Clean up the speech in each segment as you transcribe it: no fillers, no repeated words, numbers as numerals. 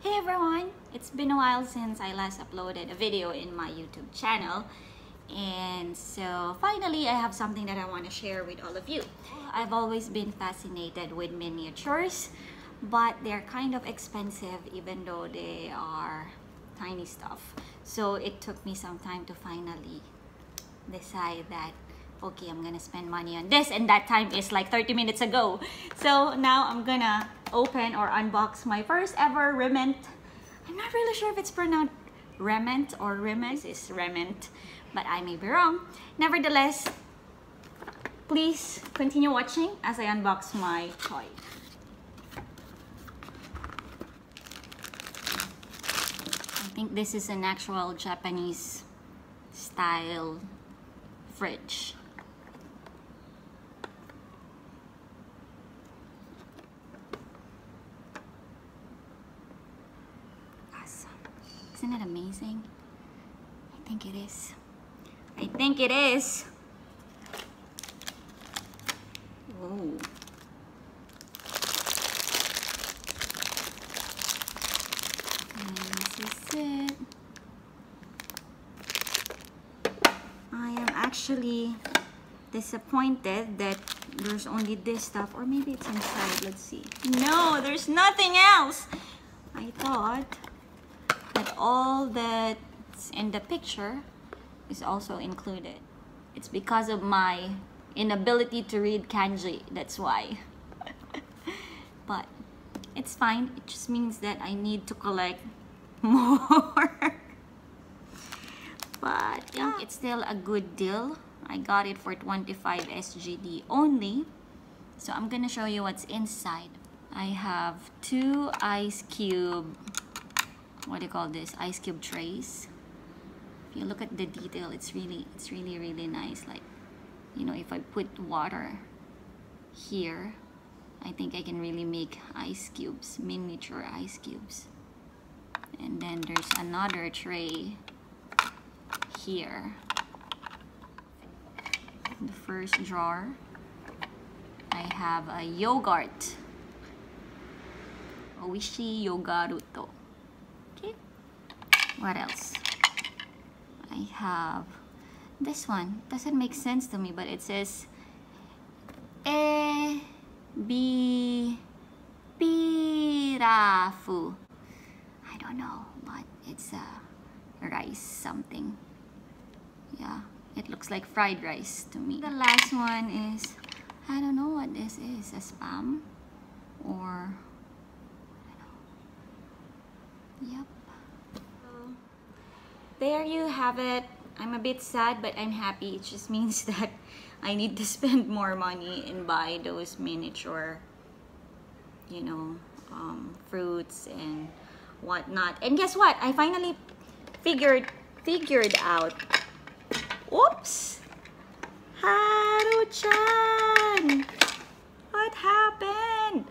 Hey everyone! It's been a while since I last uploaded a video in my YouTube channel, and so finally I have something that I want to share with all of you. I've always been fascinated with miniatures, but they're kind of expensive even though they are tiny stuff. So it took me some time to finally decide that okay, I'm gonna spend money on this, and that time is like 30 minutes ago. So now I'm gonna open or unbox my first ever Re-Ment. I'm not really sure if it's pronounced Re-Ment or Re-Ment. This is Re-Ment, but I may be wrong. Nevertheless, please continue watching as I unbox my toy. I think this is an actual Japanese style fridge. Isn't it amazing? I think it is. I think it is. Whoa. And this is it. I am actually disappointed that there's only this stuff, or maybe it's inside. Let's see. No, there's nothing else. I thought that all that's in the picture is also included. It's because of my inability to read kanji, that's why. But it's fine, it just means that I need to collect more. But yeah, it's still a good deal. I got it for 25 SGD only. So I'm gonna show you what's inside. I have two ice cube, what do you call this, ice cube trays. If you look at the detail, it's really nice. Like, you know, if I put water here, I think I can really make ice cubes, miniature ice cubes. And then there's another tray here. In the first drawer, I have a yogurt, Oishi Yogaruto. What else? I have this one. Doesn't make sense to me, but it says pirafu. I don't know, but it's a rice something. Yeah, it looks like fried rice to me. The last one is, I don't know what this is, a spam or I don't know. Yep. There you have it. I'm a bit sad, but I'm happy. It just means that I need to spend more money and buy those miniature, you know, fruits and whatnot. And guess what? I finally figured out. Oops! Haru-chan! What happened?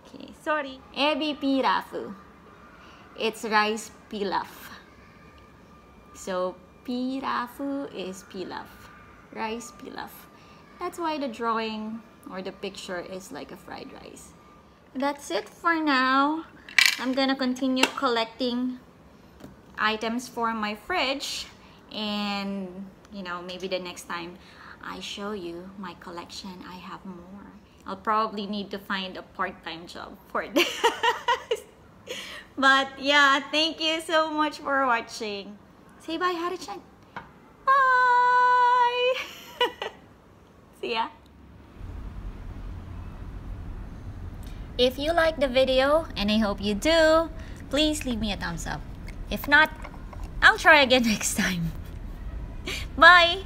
Okay, sorry. Ebi pirafu. It's rice pilaf. So pirafu is pilaf, rice pilaf. That's why the drawing or the picture is like a fried rice. That's it for now. I'm gonna continue collecting items for my fridge, and you know, maybe the next time I show you my collection, I have more. I'll probably need to find a part-time job for this. But yeah, thank you so much for watching. Say bye, Haru-chan. Bye! See ya. If you like the video, and I hope you do, please leave me a thumbs up. If not, I'll try again next time. Bye!